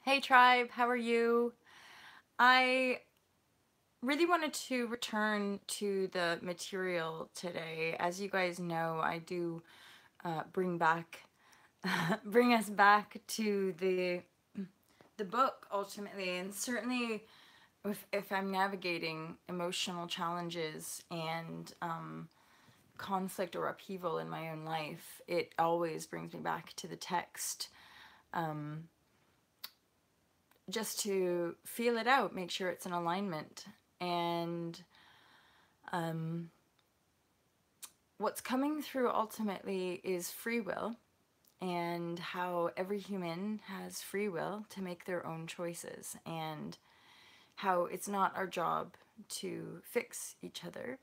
Hey tribe, how are you? I really wanted to return to the material today. As you guys know, I do bring back, bring us back to the book ultimately, and certainly if I'm navigating emotional challenges and conflict or upheaval in my own life, it always brings me back to the text. Um, just to feel it out, make sure it's in alignment. And um, what's coming through ultimately is free will, and how every human has free will to make their own choices, and how it's not our job to fix each other.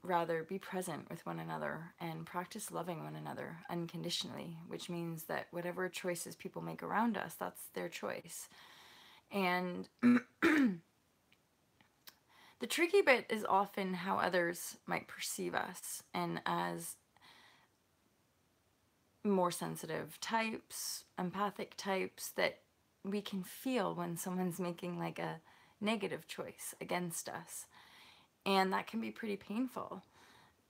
Rather, be present with one another and practice loving one another unconditionally, which means that whatever choices people make around us, that's their choice. And the tricky bit is often how others might perceive us, and as more sensitive types, empathic types, that we can feel when someone's making like a negative choice against us. And that can be pretty painful.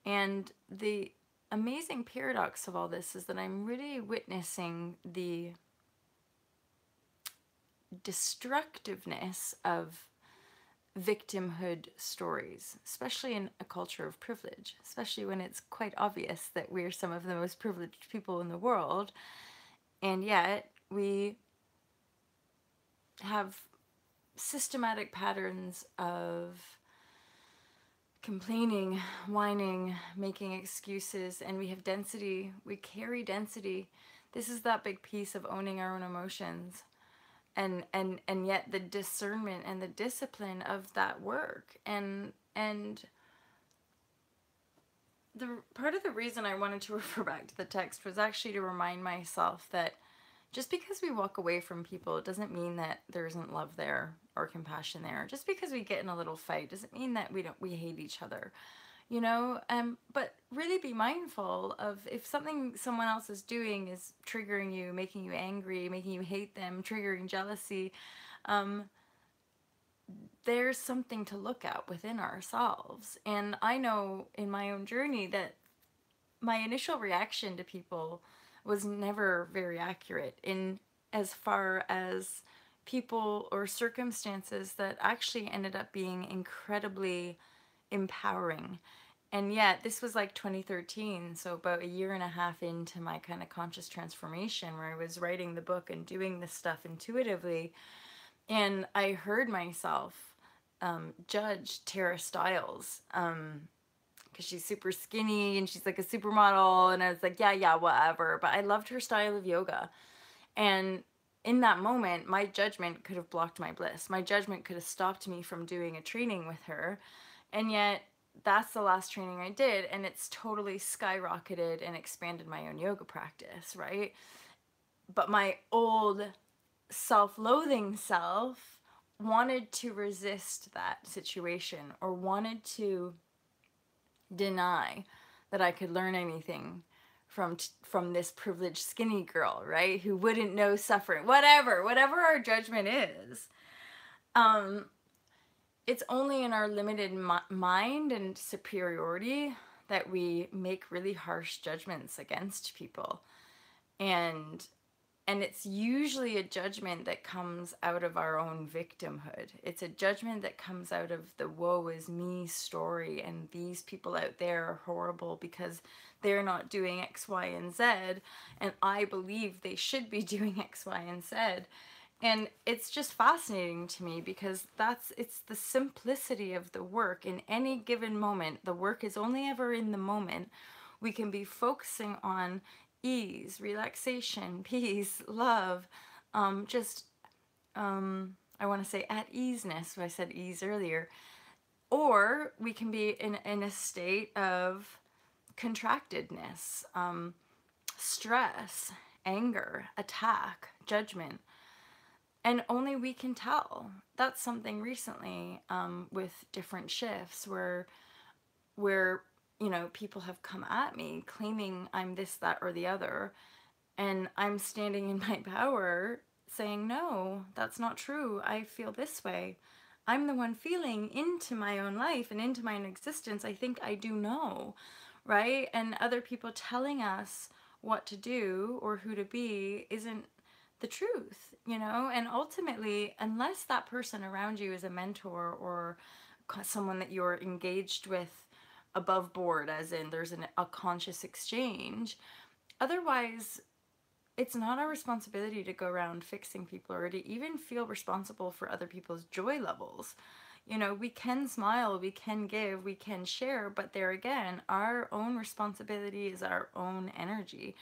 And the amazing paradox of all this is that I'm really witnessing the destructiveness of victimhood stories, especially in a culture of privilege, especially when it's quite obvious that we're some of the most privileged people in the world, and yet we have systematic patterns of complaining, whining, making excuses, and we have density, we carry density. This is that big piece of owning our own emotions. And yet the discernment and the discipline of that work, and the part of the reason I wanted to refer back to the text was actually to remind myself that just because we walk away from people, it doesn't mean that there isn't love there or compassion there. Just because we get in a little fight doesn't mean that we hate each other, you know. But really be mindful of if something someone else is doing is triggering you, making you angry, making you hate them, triggering jealousy. Um, there's something to look at within ourselves. And I know in my own journey that my initial reaction to people was never very accurate in as far as people or circumstances that actually ended up being incredibly empowering. And yet, this was like 2013, so about a year and a half into my kind of conscious transformation, where I was writing the book and doing this stuff intuitively. And I heard myself judge Tara Stiles, because she's super skinny and she's like a supermodel. And I was like, yeah, yeah, whatever. But I loved her style of yoga. And in that moment, my judgment could have blocked my bliss. My judgment could have stopped me from doing a training with her. And yet, that's the last training I did. And it's totally skyrocketed and expanded my own yoga practice, right? But my old self-loathing self wanted to resist that situation, or wanted to deny that I could learn anything from this privileged skinny girl, right? Who wouldn't know suffering, whatever our judgment is. Um, it's only in our limited mind and superiority that we make really harsh judgments against people. And it's usually a judgment that comes out of our own victimhood. It's a judgment that comes out of the woe is me story, and these people out there are horrible because they're not doing X, Y, and Z, and I believe they should be doing X, Y, and Z. And it's just fascinating to me because it's the simplicity of the work. In any given moment, the work is only ever in the moment. We can be focusing on ease, relaxation, peace, love, just, I want to say at easeness, I said ease earlier. Or we can be in a state of contractedness, stress, anger, attack, judgment. And only we can tell. That's something recently, with different shifts where people have come at me claiming I'm this, that, or the other, and I'm standing in my power saying, no, that's not true. I feel this way. I'm the one feeling into my own life and into my own existence. I think I do know, right? And other people telling us what to do or who to be isn't the truth, you know? And ultimately, unless that person around you is a mentor or someone that you're engaged with above board, as in there's a conscious exchange, otherwise, it's not our responsibility to go around fixing people or to even feel responsible for other people's joy levels. You know, we can smile, we can give, we can share, but there again, our own responsibility is our own energy.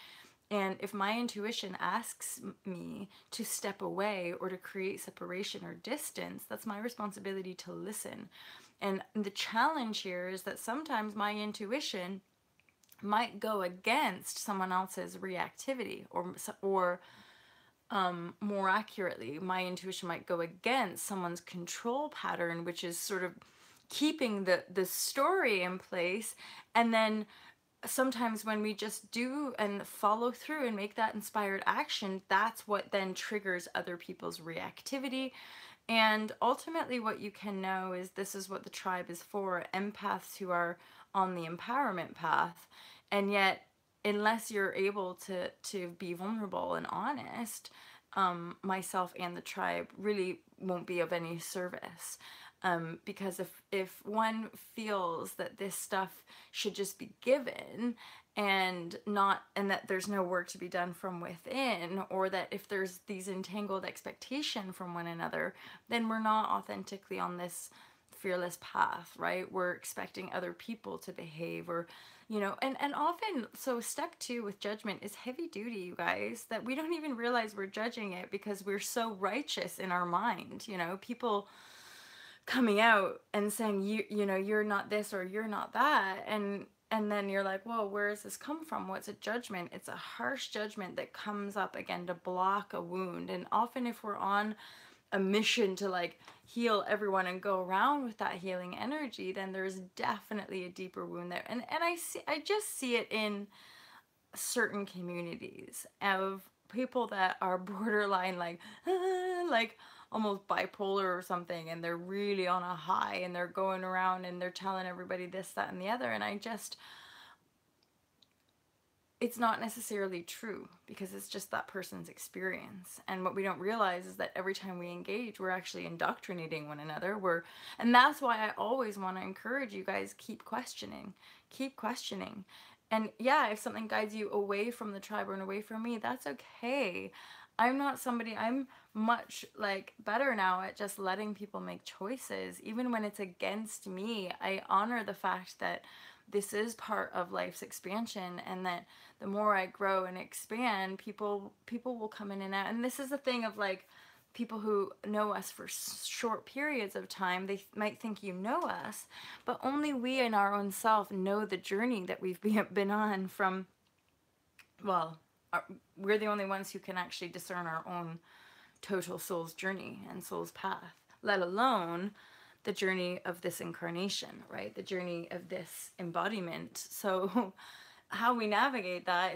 And if my intuition asks me to step away or to create separation or distance, that's my responsibility to listen. And the challenge here is that sometimes my intuition might go against someone else's reactivity, or more accurately, my intuition might go against someone's control pattern, which is sort of keeping the story in place. And then sometimes when we just do and follow through and make that inspired action, that's what then triggers other people's reactivity. And ultimately, what you can know is this is what the tribe is for: empaths who are on the empowerment path. And yet, unless you're able to be vulnerable and honest, myself and the tribe really won't be of any service. Because if one feels that this stuff should just be given and not, and that there's no work to be done from within, or that if there's these entangled expectation from one another, then we're not authentically on this fearless path, right? We're expecting other people to behave, or you know, and often, so step 2 with judgment is heavy duty, you guys, that we don't even realize we're judging it because we're so righteous in our mind. You know, people coming out and saying, you know, you're not this or you're not that, and then you're like, whoa, where does this come from? What's a judgment? It's a harsh judgment that comes up again to block a wound. And often if we're on a mission to like heal everyone and go around with that healing energy, then there's definitely a deeper wound there. And I just see it in certain communities of people that are borderline like almost bipolar or something, and they're really on a high and they're going around and they're telling everybody this, that, and the other. And it's not necessarily true because it's just that person's experience. And what we don't realize is that every time we engage, we're actually indoctrinating one another. And that's why I always want to encourage you guys, keep questioning. Keep questioning. And yeah, if something guides you away from the tribe and away from me, that's okay. I'm much like better now at just letting people make choices. Even when it's against me, I honor the fact that this is part of life's expansion, and that the more I grow and expand, people will come in and out. And this is the thing of like people who know us for short periods of time, they might think you know us, but only we in our own self know the journey that we've been on from, well, we're the only ones who can actually discern our own total soul's journey and soul's path, let alone the journey of this incarnation, right? The journey of this embodiment. So how we navigate that,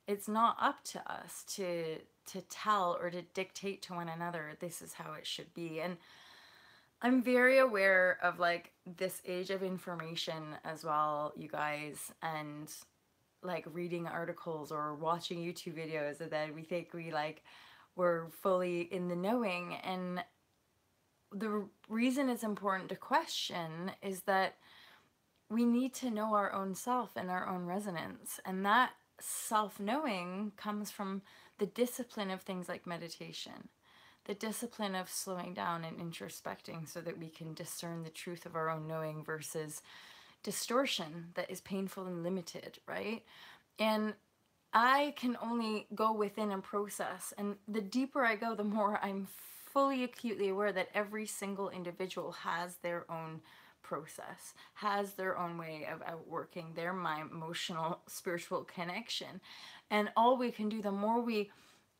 it's not up to us to tell or to dictate to one another this is how it should be. And I'm very aware of like this age of information as well, you guys, and like reading articles or watching YouTube videos, and then we think we're fully in the knowing. And the reason it's important to question is that we need to know our own self and our own resonance. And that self-knowing comes from the discipline of things like meditation, the discipline of slowing down and introspecting so that we can discern the truth of our own knowing versus distortion that is painful and limited, right? And I can only go within and process. And the deeper I go, the more I'm fully acutely aware that every single individual has their own process, has their own way of outworking their mind, emotional, spiritual connection. And all we can do, the more we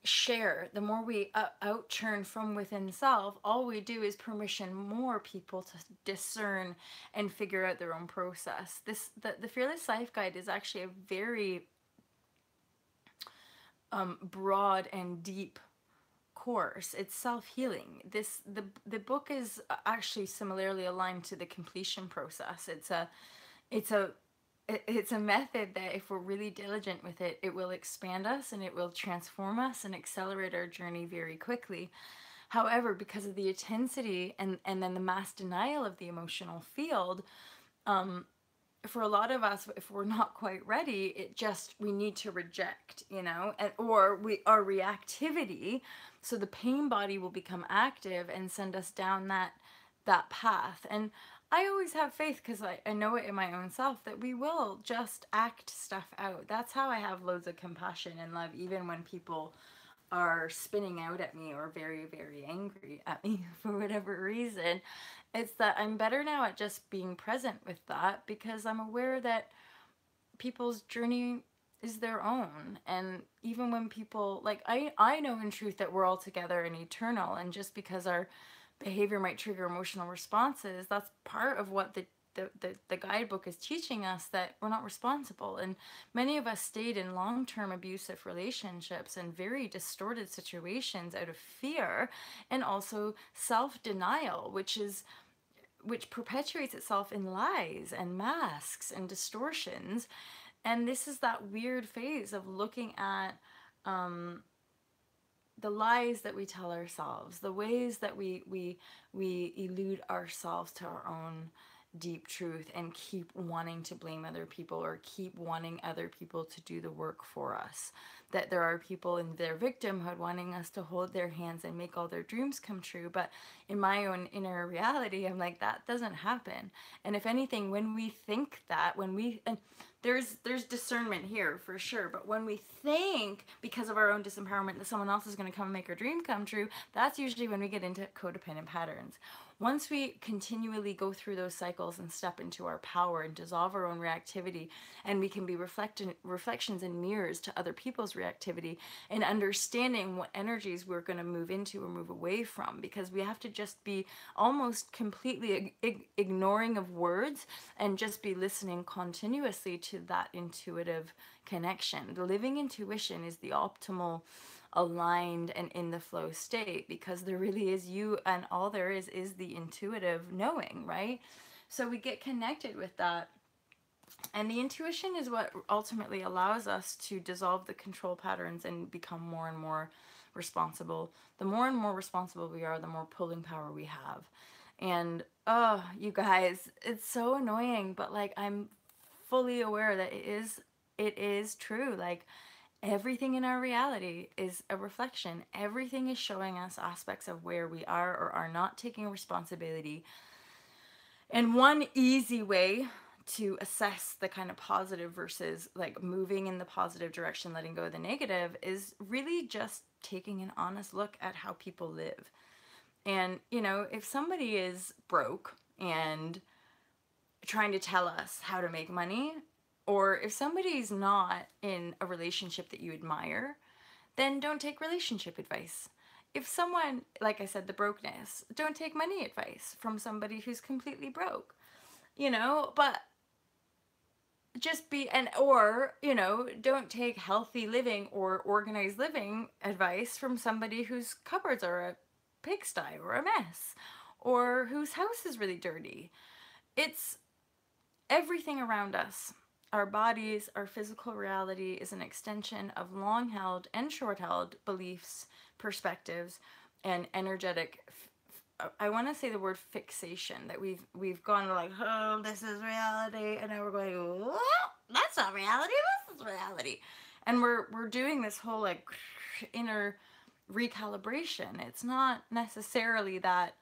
share, the more we out-churn from within self, all we do is permission more people to discern and figure out their own process. The Fearless Life Guide is actually a very broad and deep course, it's self-healing. The book is actually similarly aligned to the completion process. It's a it's a method that if we're really diligent with it, it will expand us and it will transform us and accelerate our journey very quickly. However, because of the intensity and then the mass denial of the emotional field, for a lot of us, if we're not quite ready, it just, we need to reject, or our reactivity, so the pain body will become active and send us down that path. And I always have faith, because I know it in my own self, that we will just act stuff out. That's how I have loads of compassion and love, even when people are spinning out at me or very, very angry at me for whatever reason. It's that I'm better now at just being present with that, because I'm aware that people's journey is their own. And even when people, like, I know in truth that we're all together and eternal, and just because our behavior might trigger emotional responses, that's part of what the guidebook is teaching us, that we're not responsible. And many of us stayed in long-term abusive relationships and very distorted situations out of fear, and also self-denial, which perpetuates itself in lies and masks and distortions. And this is that weird phase of looking at the lies that we tell ourselves, the ways that we elude ourselves to our own deep truth, and keep wanting to blame other people, or keep wanting other people to do the work for us. That there are people in their victimhood wanting us to hold their hands and make all their dreams come true. But in my own inner reality, I'm like, that doesn't happen. And if anything, when we think that, and there's discernment here for sure, but when we think, because of our own disempowerment, that someone else is going to come and make our dream come true, that's usually when we get into codependent patterns. Once we continually go through those cycles and step into our power and dissolve our own reactivity, and we can be reflections and mirrors to other people's reactivity, and understanding what energies we're going to move into or move away from, because we have to just be almost completely ignoring of words and just be listening continuously to that intuitive connection. The living intuition is the optimal aligned and in the flow state, because there really is you, and all there is the intuitive knowing, right? So we get connected with that, and the intuition is what ultimately allows us to dissolve the control patterns and become more and more responsible. The more and more responsible we are, the more pulling power we have. And oh, you guys, it's so annoying, but like, I'm fully aware that it is true. Like, everything in our reality is a reflection. Everything is showing us aspects of where we are or are not taking responsibility. And one easy way to assess the kind of positive versus like moving in the positive direction, letting go of the negative, is really just taking an honest look at how people live. And, if somebody is broke and trying to tell us how to make money, or if somebody's not in a relationship that you admire, then don't take relationship advice. If someone, like I said, the brokenness, don't take money advice from somebody who's completely broke, but just be, don't take healthy living or organized living advice from somebody whose cupboards are a pigsty or a mess, or whose house is really dirty. It's everything around us. Our bodies, our physical reality is an extension of long-held and short-held beliefs, perspectives, and energetic, I want to say the word fixation, that we've gone like, oh, this is reality, and now we're going, well, that's not reality, this is reality. And we're doing this whole like inner recalibration. It's not necessarily that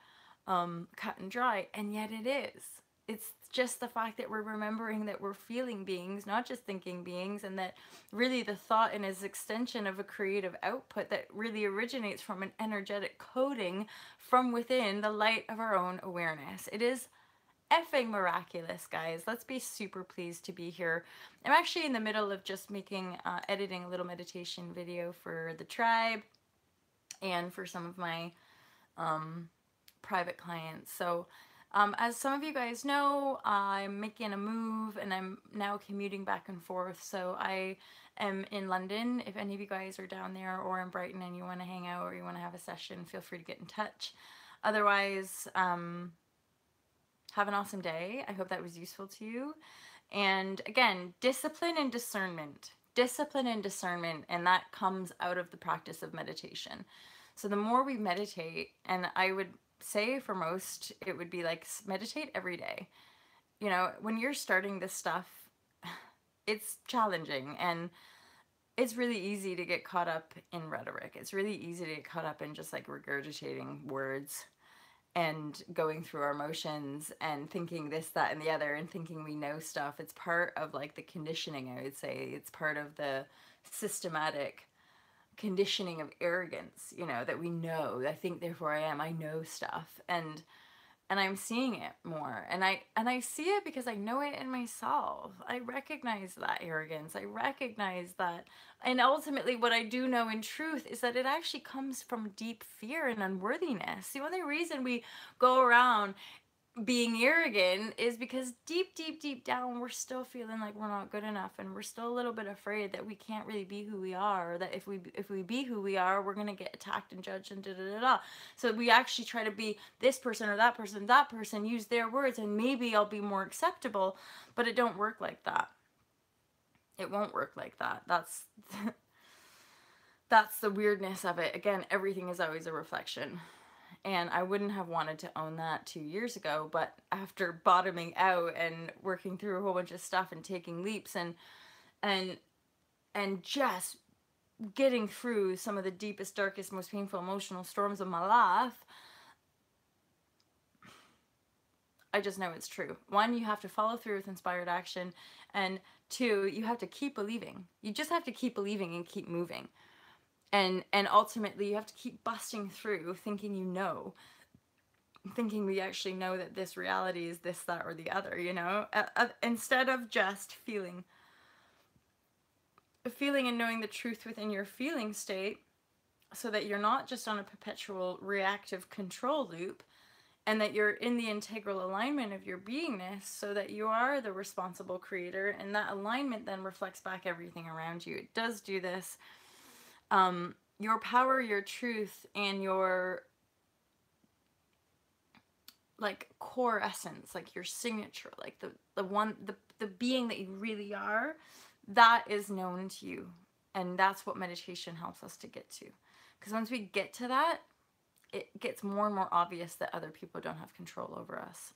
cut and dry, and yet it is. It's just the fact that we're remembering that we're feeling beings, not just thinking beings, and that really the thought is an extension of a creative output that really originates from an energetic coding from within the light of our own awareness. It is effing miraculous, guys. Let's be super pleased to be here. I'm actually in the middle of just editing a little meditation video for the tribe and for some of my private clients. So As some of you guys know, I'm making a move and I'm now commuting back and forth. So I am in London. If any of you guys are down there or in Brighton and you want to hang out or you want to have a session, feel free to get in touch. Otherwise, have an awesome day. I hope that was useful to you. And again, discipline and discernment. Discipline and discernment, and that comes out of the practice of meditation. So the more we meditate, and I would say for most, it would be like meditate every day. You know, when you're starting this stuff, it's challenging and it's really easy to get caught up in rhetoric. It's really easy to get caught up in just like regurgitating words and going through our motions and thinking this, that, and the other and thinking we know stuff. It's part of like the conditioning, I would say. It's part of the systematic conditioning of arrogance, you know, that we know. I think, therefore I am. I know stuff. And I'm seeing it more. And I see it because I know it in myself. I recognize that arrogance. I recognize that. And ultimately what I do know in truth is that it actually comes from deep fear and unworthiness. The only reason we go around being arrogant is because deep down we're still feeling like we're not good enough, and we're still a little bit afraid that we can't really be who we are, or that if we be who we are, we're gonna get attacked and judged and da. So we actually try to be this person or that person, use their words, and maybe I'll be more acceptable, but it don't work like that. It won't work like that. That's that's the weirdness of it. Again, everything is always a reflection. And I wouldn't have wanted to own that 2 years ago, but after bottoming out and working through a whole bunch of stuff and taking leaps and just getting through some of the deepest, darkest, most painful emotional storms of my life, I just know it's true. One, you have to follow through with inspired action, and two, you have to keep believing. You just have to keep believing and keep moving. And ultimately you have to keep busting through, thinking you know, thinking we actually know that this reality is this, that, or the other, you know, instead of just feeling and knowing the truth within your feeling state, so that you're not just on a perpetual reactive control loop, and that you're in the integral alignment of your beingness, so that you are the responsible creator, and that alignment then reflects back everything around you. It does do this. Your power, your truth, and your like core essence, like your signature, like the being that you really are, that is known to you. And that's what meditation helps us to get to. Because once we get to that, it gets more and more obvious that other people don't have control over us.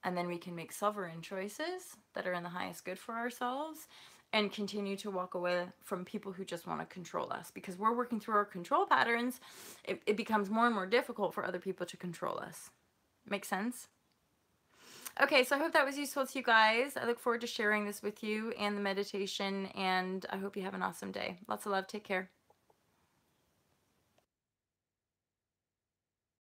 And then we can make sovereign choices that are in the highest good for ourselves, and continue to walk away from people who just want to control us. Because we're working through our control patterns, it becomes more and more difficult for other people to control us. Make sense? Okay, so I hope that was useful to you guys. I look forward to sharing this with you and the meditation, and I hope you have an awesome day. Lots of love. Take care.